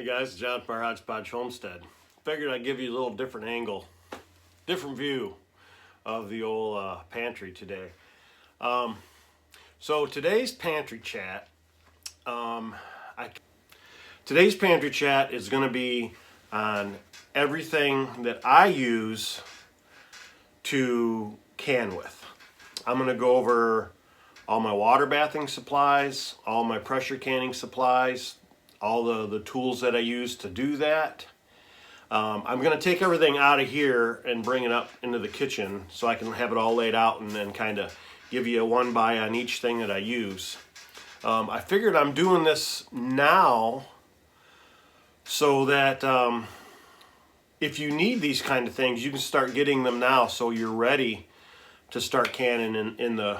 Hey guys, John from our Hodgepodge Homestead. Figured I'd give you a little different angle, different view of the old pantry today. So today's pantry chat, today's pantry chat is going to be on everything that I use to can with. I'm going to go over all my water bathing supplies, all my pressure canning supplies, all the tools that I use to do that. I'm going to take everything out of here and bring it up into the kitchen so I can have it all laid out and then kind of give you a one by on each thing that I use. I figured I'm doing this now so that if you need these kind of things, you can start getting them now so you're ready to start canning in the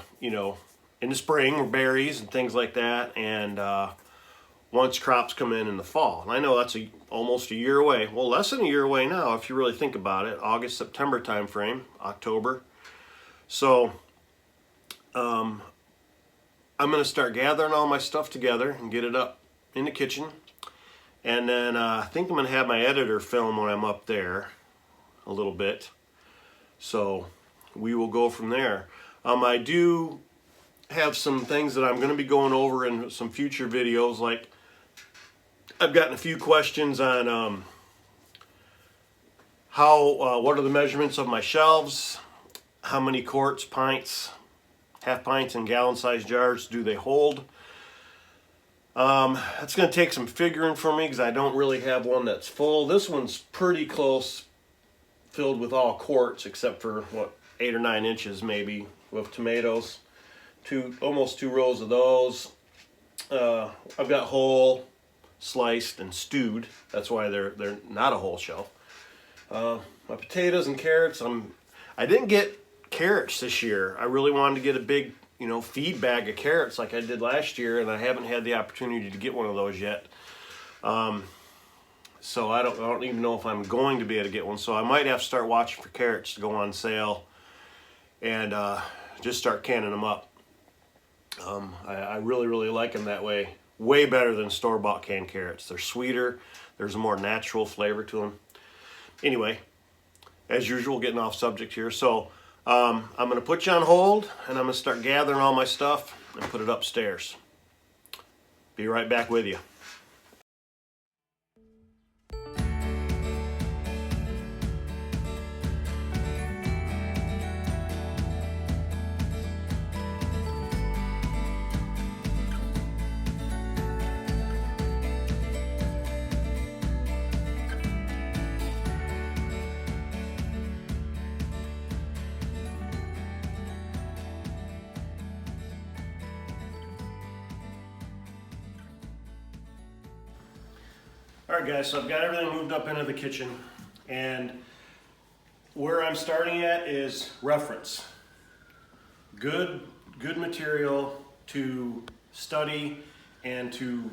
spring with berries and things like that, and once crops come in the fall. And I know that's almost a year away. Well, less than a year away now if you really think about it. August, September time frame, October. So I'm going to start gathering all my stuff together and get it up in the kitchen. And then I think I'm going to have my editor film when I'm up there a little bit. So we will go from there. I do have some things that I'm going to be going over in some future videos. Like, I've gotten a few questions on what are the measurements of my shelves, how many quarts, pints, half pints, and gallon sized jars do they hold. That's going to take some figuring for me because I don't really have one that's full. This one's pretty close filled with all quarts except for 8 or 9 inches maybe with tomatoes. Almost 2 rows of those. I've got whole, sliced, and stewed. That's why they're not a whole shelf. My potatoes and carrots. I didn't get carrots this year. I really wanted to get a big feed bag of carrots like I did last year, and I haven't had the opportunity to get one of those yet. So I don't even know if I'm going to be able to get one. So I might have to start watching for carrots to go on sale and just start canning them up. I really like them that way. Way better than store-bought canned carrots. They're sweeter. There's a more natural flavor to them. Anyway, as usual, getting off subject here. So I'm going to put you on hold, and I'm going to start gathering all my stuff and put it upstairs. Be right back with you. Alright guys, so I've got everything moved up into the kitchen, and where I'm starting at is reference. Good material to study and to,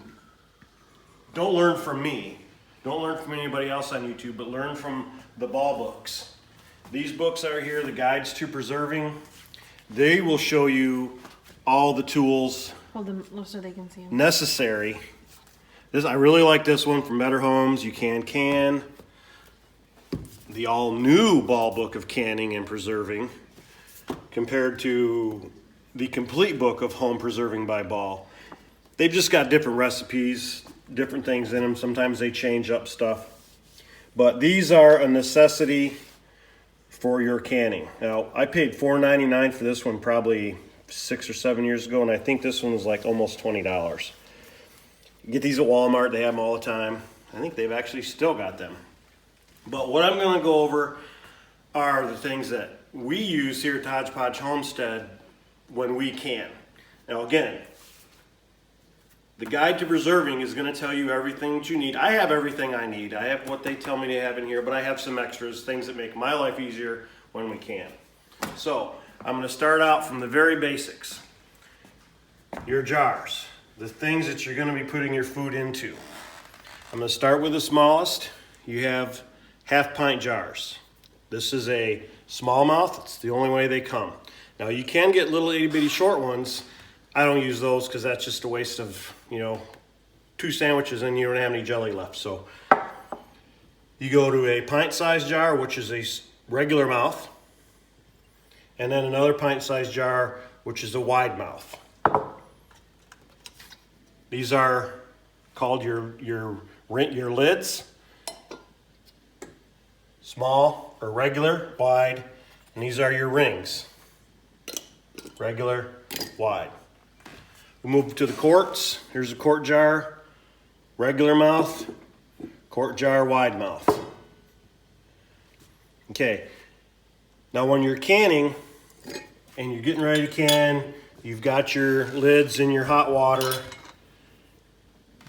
don't learn from me, don't learn from anybody else on YouTube, but learn from the ball books. These books are here, the guides to preserving. They will show you all the tools Hold them so they can see them. Necessary. I really like this one from Better Homes. You can. The all-new ball book of canning and preserving compared to the complete book of home preserving by Ball. They've just got different recipes, different things in them. Sometimes they change up stuff. But these are a necessity for your canning. Now, I paid $4.99 for this one probably 6 or 7 years ago, and I think this one was like almost $20. You get these at Walmart, they have them all the time. I think they've actually still got them. But what I'm going to go over are the things that we use here at Hodgepodge Homestead when we can. Now again, the guide to preserving is going to tell you everything that you need. I have everything I need. I have what they tell me to have in here, but I have some extras, things that make my life easier when we can. So I'm going to start out from the very basics. Your jars. The things that you're going to be putting your food into. I'm going to start with the smallest. You have half pint jars. This is a smallmouth. It's the only way they come. Now you can get little itty bitty short ones. I don't use those because that's just a waste of, 2 sandwiches and you don't have any jelly left. So you go to a pint-sized jar, which is a regular mouth, and then another pint-sized jar, which is a wide mouth. These are called your lids. Small or regular, wide, and these are your rings. Regular, wide. We move to the quarts. Here's a quart jar, regular mouth, quart jar, wide mouth. Okay, now when you're canning and you're getting ready to can, you've got your lids in your hot water.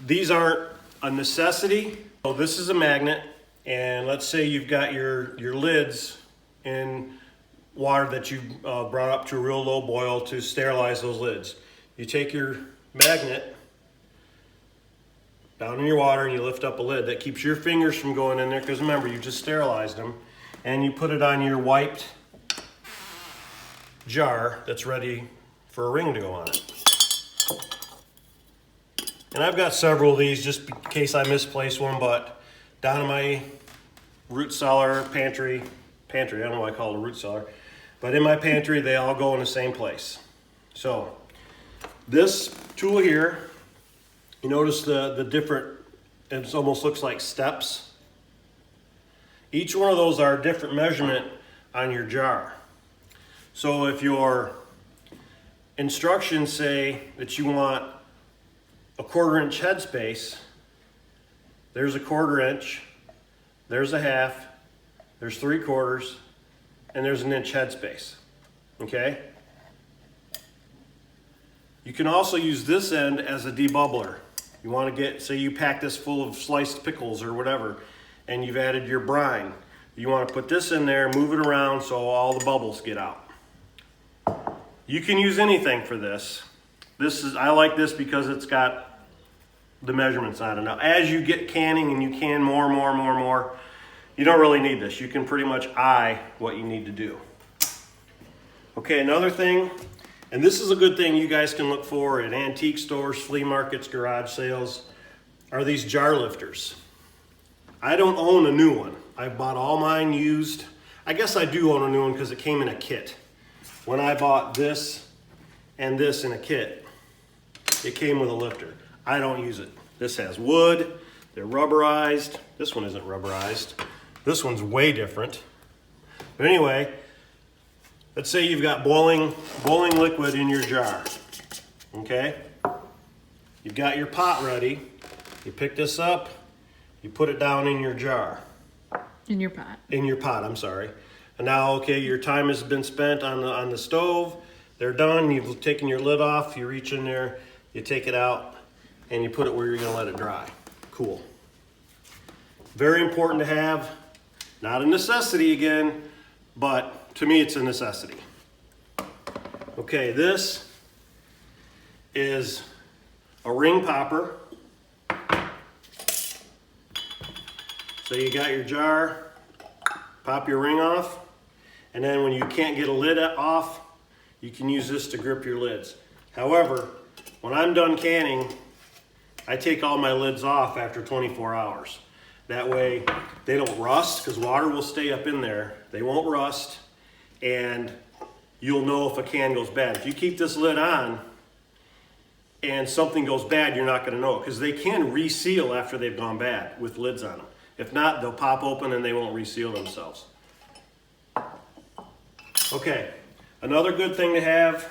These aren't a necessity. So this is a magnet, and let's say you've got your lids in water that you've brought up to a real low boil to sterilize those lids. You take your magnet down in your water and you lift up a lid. That keeps your fingers from going in there, because remember, you just sterilized them. And you put it on your wiped jar that's ready for a ring to go on it. And I've got several of these just in case I misplace one, but down in my root cellar, pantry, I don't know why I call it a root cellar, but in my pantry, they all go in the same place. So this tool here, you notice the different, it almost looks like steps. Each one of those are a different measurement on your jar. So if your instructions say that you want a 1/4 inch headspace, there's a 1/4 inch, there's a half, there's 3/4, and there's an inch headspace, okay? You can also use this end as a debubbler. You want to get, say you pack this full of sliced pickles or whatever, and you've added your brine. You want to put this in there, move it around so all the bubbles get out. You can use anything for this. I like this because it's got the measurements on it. Now, as you get canning and you can more, you don't really need this. You can pretty much eye what you need to do. Okay, another thing, and this is a good thing you guys can look for at antique stores, flea markets, garage sales, are these jar lifters. I don't own a new one. I bought all mine used. I guess I do own a new one because it came in a kit. When I bought this and this in a kit, it came with a lifter. I don't use it. This has wood, they're rubberized. This one isn't rubberized. This one's way different. But anyway, let's say you've got boiling liquid in your jar, okay? You've got your pot ready. You pick this up, you put it down in your jar. In your pot. In your pot, I'm sorry. And now, okay, your time has been spent on the stove. They're done. You've taken your lid off. You reach in there, you take it out, and you put it where you're going to let it dry. Cool. Very important to have. Not a necessity again, but to me it's a necessity. Okay, this is a ring popper. So you got your jar, pop your ring off, and then when you can't get a lid off, you can use this to grip your lids. However, when I'm done canning, I take all my lids off after 24 hours. That way they don't rust, because water will stay up in there. They won't rust, and you'll know if a can goes bad. If you keep this lid on and something goes bad, you're not going to know it, because they can reseal after they've gone bad with lids on them. If not, they'll pop open and they won't reseal themselves. Okay, another good thing to have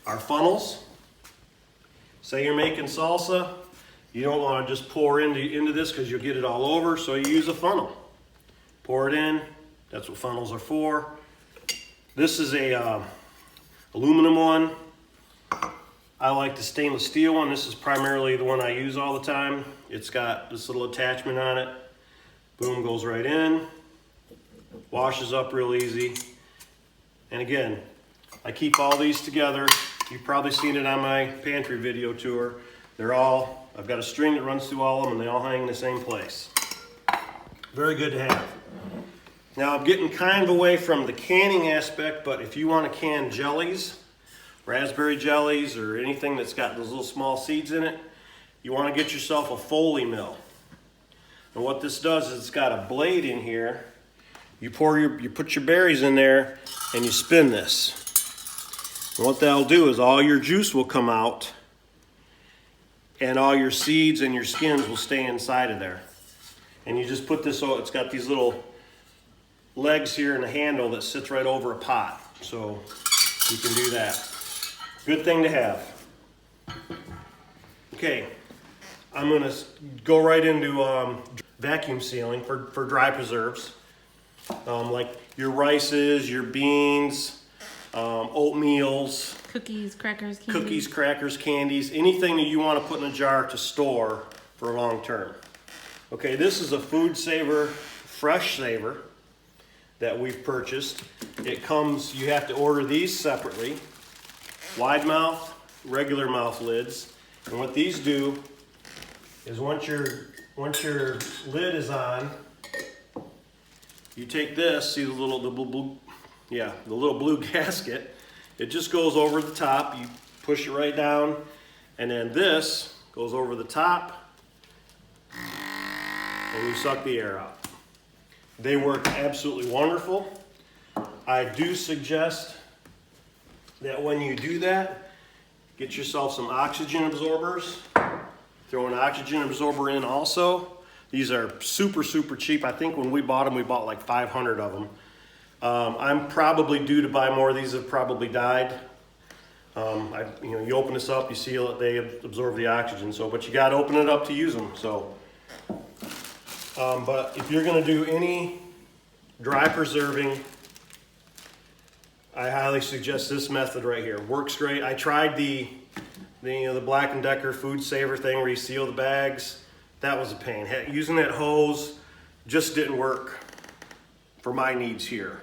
are funnels. Say you're making salsa, you don't want to just pour into this because you'll get it all over, so you use a funnel. Pour it in, that's what funnels are for. This is a aluminum one. I like the stainless steel one. This is primarily the one I use all the time. It's got this little attachment on it. Boom, goes right in. Washes up real easy. And again, I keep all these together. You've probably seen it on my pantry video tour. I've got a string that runs through all of them, and they all hang in the same place. Very good to have. Now I'm getting kind of away from the canning aspect, but if you want to can jellies, raspberry jellies, or anything that's got those little small seeds in it, you want to get yourself a Foley mill. And what this does is it's got a blade in here. You put your berries in there and you spin this. And what that'll do is all your juice will come out and all your seeds and your skins will stay inside of there. And you just put this, it's got these little legs here and a handle that sits right over a pot. So you can do that. Good thing to have. Okay, I'm gonna go right into vacuum sealing for dry preserves. Like your rices, your beans, oatmeals, cookies, crackers, candies, anything that you want to put in a jar to store for long term. Okay, this is a Food Saver Fresh Saver that we've purchased. It comes, you have to order these separately. Wide mouth, regular mouth lids. And what these do is once your lid is on, you take this, see the little blue gasket. It just goes over the top. You push it right down, and then this goes over the top, and you suck the air out. They work absolutely wonderful. I do suggest that when you do that, get yourself some oxygen absorbers. Throw an oxygen absorber in also. These are super, super cheap. I think when we bought them, we bought like 500 of them. I'm probably due to buy more. These have probably died. You open this up, you seal it, they absorb the oxygen. So, but you got to open it up to use them. So, but if you're going to do any dry preserving, I highly suggest this method right here. Works great. I tried the Black & Decker Food Saver thing where you seal the bags. That was a pain. Using that hose just didn't work for my needs here.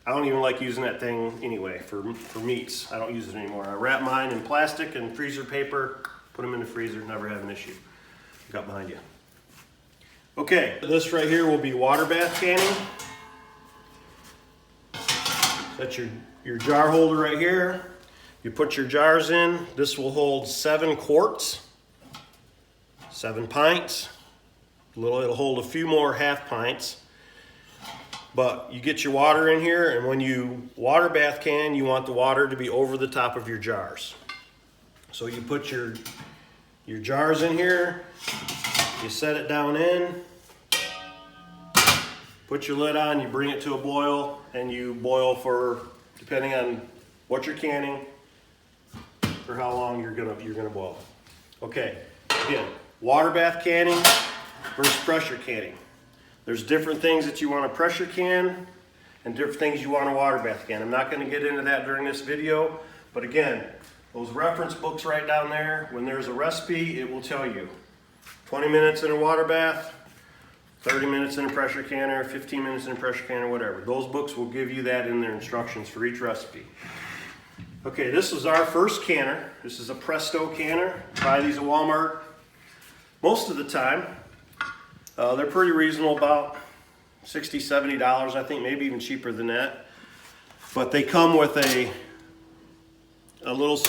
I don't even like using that thing anyway for meats. I don't use it anymore. I wrap mine in plastic and freezer paper, put them in the freezer, never have an issue. Got behind you. Okay, this right here will be water bath canning. That's your jar holder right here. You put your jars in. This will hold 7 quarts. 7 pints. It'll hold a few more half pints. But you get your water in here, and when you water bath can, you want the water to be over the top of your jars. So you put your jars in here, you set it down in, put your lid on, you bring it to a boil, and you boil for, depending on what you're canning, for how long you're gonna boil. Okay, again, water bath canning versus pressure canning. There's different things that you want to pressure can and different things you want to water bath can. I'm not going to get into that during this video, but again, those reference books right down there, when there's a recipe, it will tell you 20 minutes in a water bath, 30 minutes in a pressure canner, 15 minutes in a pressure canner, whatever. Those books will give you that in their instructions for each recipe. Okay, this is our first canner. This is a Presto canner. Buy these at Walmart. Most of the time, they're pretty reasonable, about $60, $70, I think, maybe even cheaper than that. But they come with a little,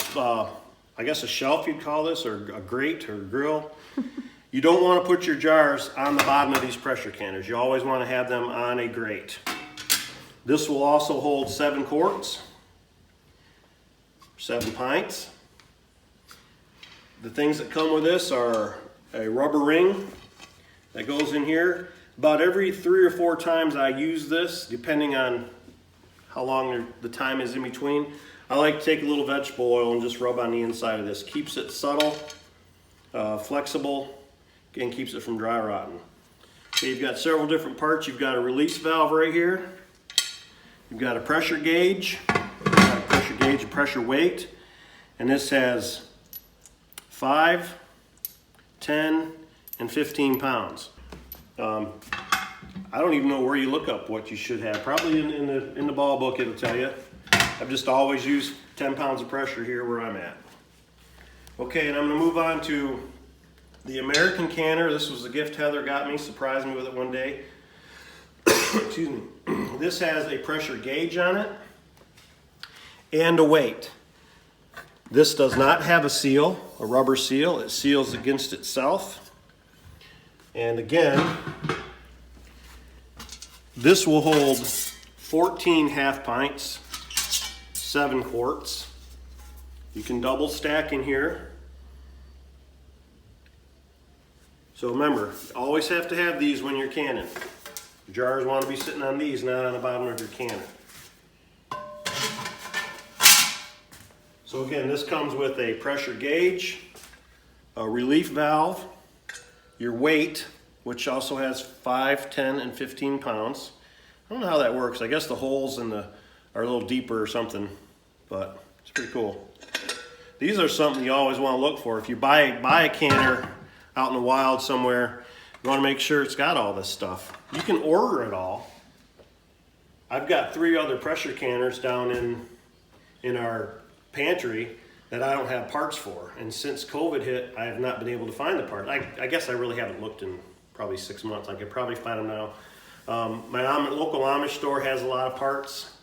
I guess a shelf you'd call this, or a grate or a grill. You don't want to put your jars on the bottom of these pressure canners. You always want to have them on a grate. This will also hold 7 quarts. 7 pints. The things that come with this are a rubber ring that goes in here. About every 3 or 4 times I use this, depending on how long the time is in between, I like to take a little vegetable oil and just rub on the inside of this. Keeps it subtle, flexible, and keeps it from dry rotting. So you've got several different parts. You've got a release valve right here. You've got a pressure gauge. A pressure weight, and this has 5, 10, and 15 pounds. I don't even know where you look up what you should have. Probably in the ball book it'll tell you. I've just always used 10 pounds of pressure here where I'm at. Okay, and I'm going to move on to the American canner. This was a gift Heather got me, surprised me with it one day. Excuse me. This has a pressure gauge on it and a weight. This does not have a seal, a rubber seal. It seals against itself. And again, this will hold 14 half pints, 7 quarts. You can double stack in here. So remember, always have to have these when you're canning. Your jars want to be sitting on these, not on the bottom of your canner. So again, this comes with a pressure gauge, a relief valve, your weight, which also has 5, 10, and 15 pounds. I don't know how that works. I guess the holes in the are a little deeper or something, but it's pretty cool. These are something you always want to look for. If you buy a canner out in the wild somewhere, you want to make sure it's got all this stuff. You can order it all. I've got 3 other pressure canners down in our pantry that I don't have parts for, and since COVID hit, I have not been able to find the parts. I guess I really haven't looked in probably 6 months. I could probably find them now. My local Amish store has a lot of parts.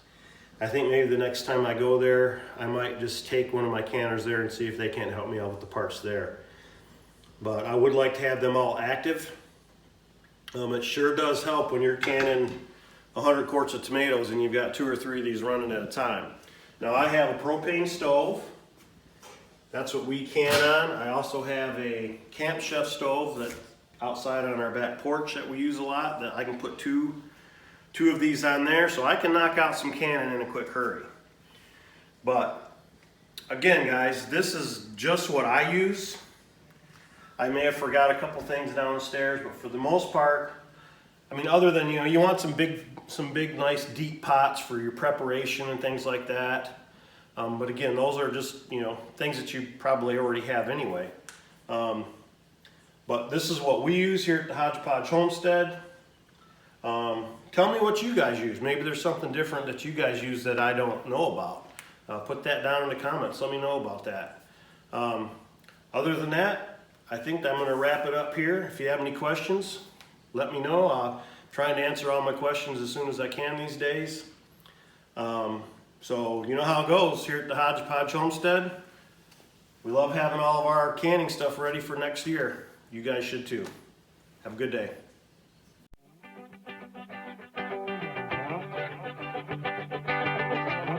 I think maybe the next time I go there, I might just take one of my canners there and see if they can't help me out with the parts there. But I would like to have them all active. It sure does help when you're canning 100 quarts of tomatoes and you've got 2 or 3 of these running at a time. Now I have a propane stove. That's what we can on. I also have a Camp Chef stove that outside on our back porch that we use a lot, that I can put two of these on there, so I can knock out some canning in a quick hurry. But again, guys, this is just what I use. I may have forgot a couple things downstairs, but for the most part, I mean, other than, you want some big, nice, deep pots for your preparation and things like that. But again, those are just, things that you probably already have anyway. But this is what we use here at the Hodgepodge Homestead. Tell me what you guys use. Maybe there's something different that you guys use that I don't know about. Put that down in the comments. Let me know about that. Other than that, I think I'm going to wrap it up here. If you have any questions, let me know. I'm trying to answer all my questions as soon as I can these days. So you know how it goes here at the Hodgepodge Homestead. We love having all of our canning stuff ready for next year. You guys should too. Have a good day.